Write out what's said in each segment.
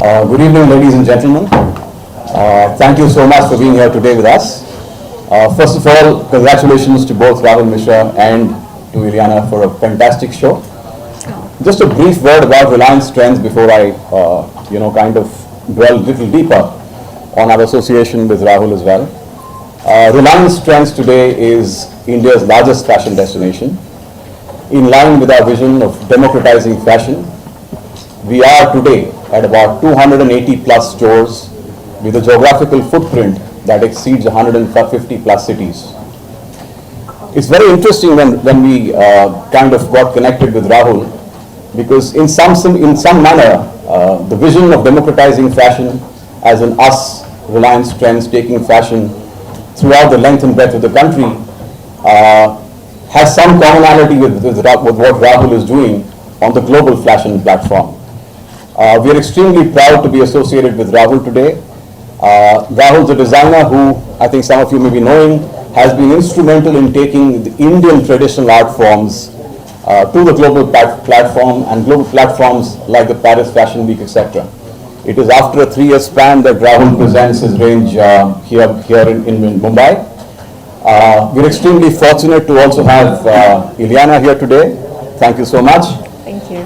Good evening, ladies and gentlemen. Thank you so much for being here today with us. First of all, congratulations to both Rahul Mishra and to Ileana for a fantastic show. Just a brief word about Reliance Trends before I, kind of dwell a little deeper on our association with Rahul as well. Reliance Trends today is India's largest fashion destination. In line with our vision of democratizing fashion, we are today at about 280 plus stores with a geographical footprint that exceeds 150 plus cities. It's very interesting when we kind of got connected with Rahul, because in some manner, the vision of democratizing fashion as an us, Reliance Trends, taking fashion throughout the length and breadth of the country has some commonality with what Rahul is doing on the global fashion platform. We are extremely proud to be associated with Rahul today. Rahul's a designer who I think some of you may be knowing has been instrumental in taking the Indian traditional art forms to the global platform and global platforms like the Paris Fashion Week, etc. It is after a 3-year span that Rahul presents his range here in Mumbai. We're extremely fortunate to also have Ileana here today. Thank you so much. Thank you.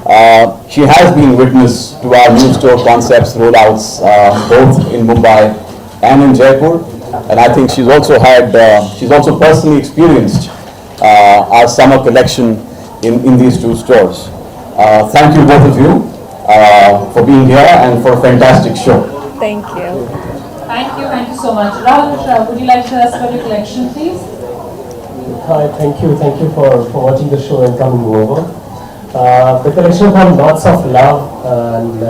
She has been witness to our new store concepts rollouts both in Mumbai and in Jaipur, and I think she's also personally experienced our summer collection in these two stores. Thank you both of you for being here and for a fantastic show. Thank you. Thank you so much. Rahul, would you like to tell us about your collection, please? Hi, thank you for watching the show and coming over. The collection had lots of love, and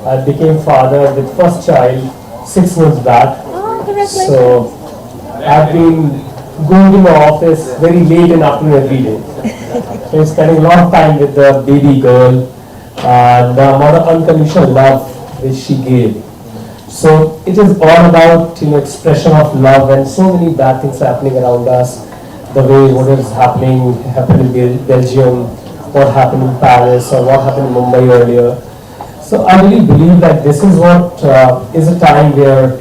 I became father with first child 6 months back. Oh, congratulations. So I've been going to my office very late in afternoon every day. So spending a lot of time with the baby girl and the amount of unconditional love which she gave. So it is all about expression of love, and so many bad things happening around us. The way what is happened in Belgium, what happened in Paris, or what happened in Mumbai earlier. So I really believe that this is what is a time where,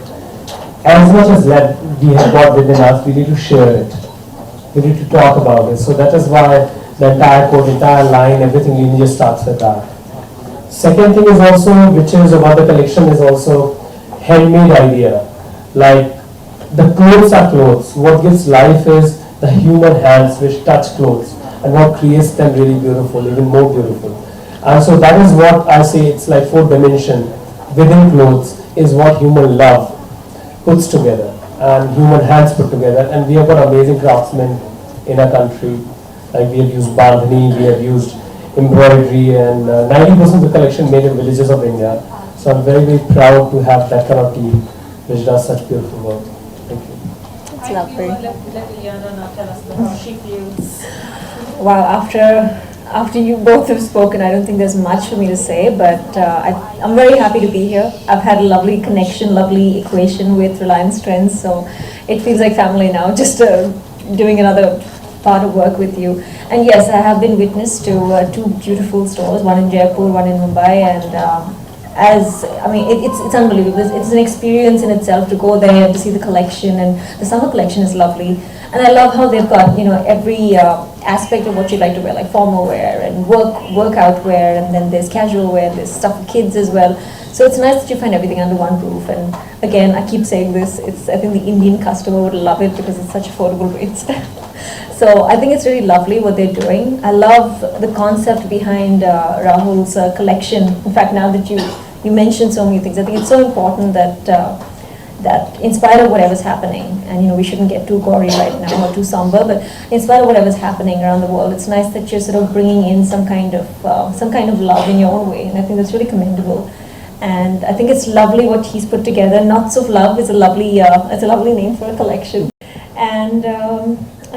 as much as love we have got within us, we need to share it. We need to talk about it. So that is why the entire code, entire line, everything lineage starts with that. Second thing is also, which is about the collection, is also handmade idea. Like the clothes are clothes. What gives life is the human hands which touch clothes, and what creates them really beautiful, even more beautiful. And so that is what I say, it's like 4 dimension within clothes is what human love puts together and human hands put together. And we have got amazing craftsmen in our country. Like we have used bandhani, we have used embroidery, and 90% of the collection made in villages of India. So I'm very, very proud to have that kind of team which does such beautiful work. Thank you. It's lovely. Let Ileana now tell us about how she feels. Wow, after you both have spoken, I don't think there's much for me to say, but I'm very happy to be here. I've had a lovely connection, lovely equation with Reliance Trends, so it feels like family now, just doing another part of work with you. And yes, I have been witness to 2 beautiful stores, one in Jaipur, one in Mumbai, and it's unbelievable. It's an experience in itself to go there and to see the collection, and the summer collection is lovely. And I love how they've got every aspect of what you'd like to wear, like formal wear and workout wear, and then there's casual wear, there's stuff for kids as well. So it's nice that you find everything under one roof. And again, I keep saying this, I think the Indian customer would love it because it's such affordable rates. So I think it's really lovely what they're doing. I love the concept behind Rahul's collection. In fact, now that you mentioned so many things, I think it's so important that in spite of whatever's happening, and we shouldn't get too gory right now or too somber, but in spite of whatever's happening around the world, it's nice that you're sort of bringing in some kind of love in your own way, and I think that's really commendable. And I think it's lovely what he's put together. Knots of Love is a lovely name for a collection, and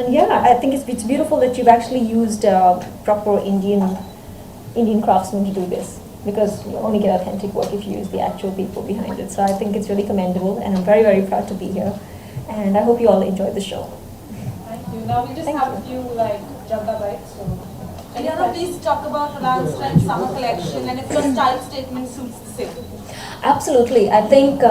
yeah, I think it's beautiful that you've actually used proper Indian craftsmen to do this, because you only get authentic work if you use the actual people behind it. So I think it's really commendable, and I'm very, very proud to be here. And I hope you all enjoy the show. Thank you. Now we just have a few Jagga bites. So. Ileana, please talk about Reliance Trends summer collection and if your style statement suits the same. Absolutely. I think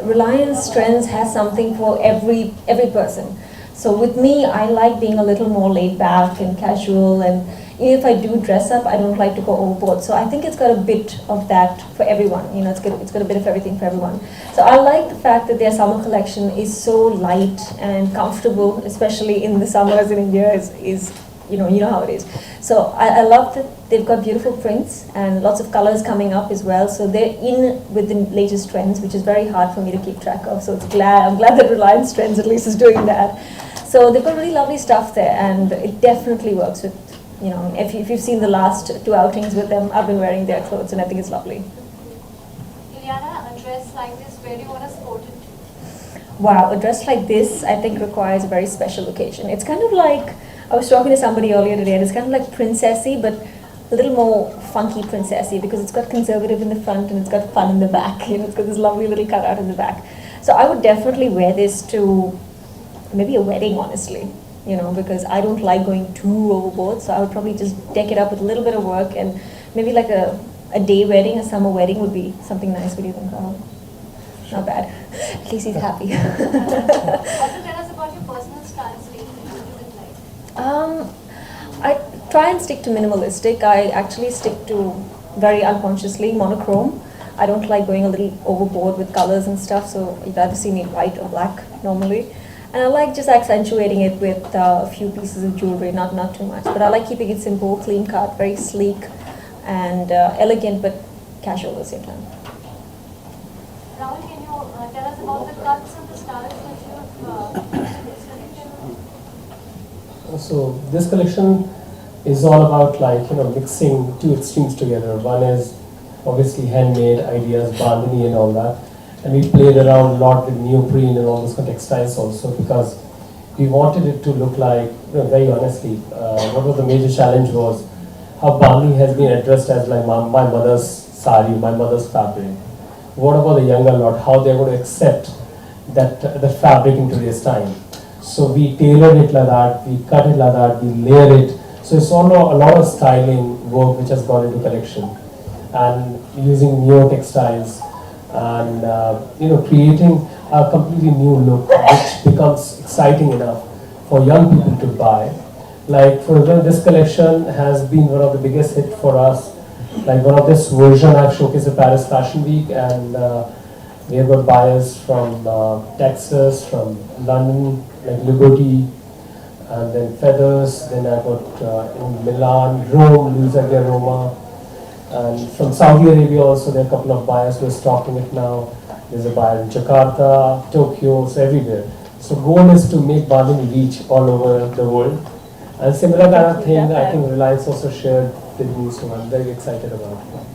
Reliance Trends has something for every person. So with me, I like being a little more laid back and casual, and even if I do dress up, I don't like to go overboard. So I think it's got a bit of that for everyone. You know, it's got a bit of everything for everyone. So I like the fact that their summer collection is so light and comfortable, especially in the summers in India. Is you know how it is. So I love that they've got beautiful prints and lots of colors coming up as well. So they're in with the latest trends, which is very hard for me to keep track of. So I'm glad that Reliance Trends at least is doing that. So they've got really lovely stuff there, and it definitely works with, you know, if you've seen the last 2 outings with them, I've been wearing their clothes and I think it's lovely. Ileana, a dress like this, where do you want to sport it to? Wow, a dress like this I think requires a very special occasion. It's kind of like, I was talking to somebody earlier today, and it's kind of like princessy, but a little more funky princessy, because it's got conservative in the front and it's got fun in the back. You know, it's got this lovely little cutout in the back. So I would definitely wear this to maybe a wedding, honestly. You know, because I don't like going too overboard, so I would probably just deck it up with a little bit of work, and maybe like a day wedding, a summer wedding would be something nice. What do you think, Rahul? Not bad. At least he's happy. Also tell us about your personal style lately. What is it like? I try and stick to minimalistic. I actually stick to very unconsciously monochrome. I don't like going a little overboard with colors and stuff, so you'd either see me white or black normally. And I like just accentuating it with a few pieces of jewelry, not too much. But I like keeping it simple, clean cut, very sleek and elegant, but casual at the same time. Rahul, can you tell us about the cuts and the styles that you have in this collection? So this collection is all about, like, you know, mixing two extremes together. One is obviously handmade ideas, bandhani and all that. And we played around a lot with neoprene and all those kind of textiles also, because we wanted it to look like, you know, very honestly, what was the major challenge was how bandhani has been addressed as like my mother's sari, my mother's fabric. What about the younger lot, how they're going to accept that fabric in today's time? So we tailored it like that, we cut it like that, we layer it. So it's all a lot of styling work which has gone into collection, and using neo textiles, and you know, creating a completely new look which becomes exciting enough for young people to buy. Like, for example, this collection has been one of the biggest hit for us. Like, one of this version I've showcased at Paris Fashion Week, and we have got buyers from Texas, from London, like Liberty, and then Feathers. Then I got in Milan, Rome, Luisa di Roma. And from Saudi Arabia also, there are a couple of buyers who are stocking it now. There's a buyer in Jakarta, Tokyo, so everywhere. So goal is to make bandhani reach all over the world. And similar kind of thing, I think Reliance also shared with me, so I'm very excited about it.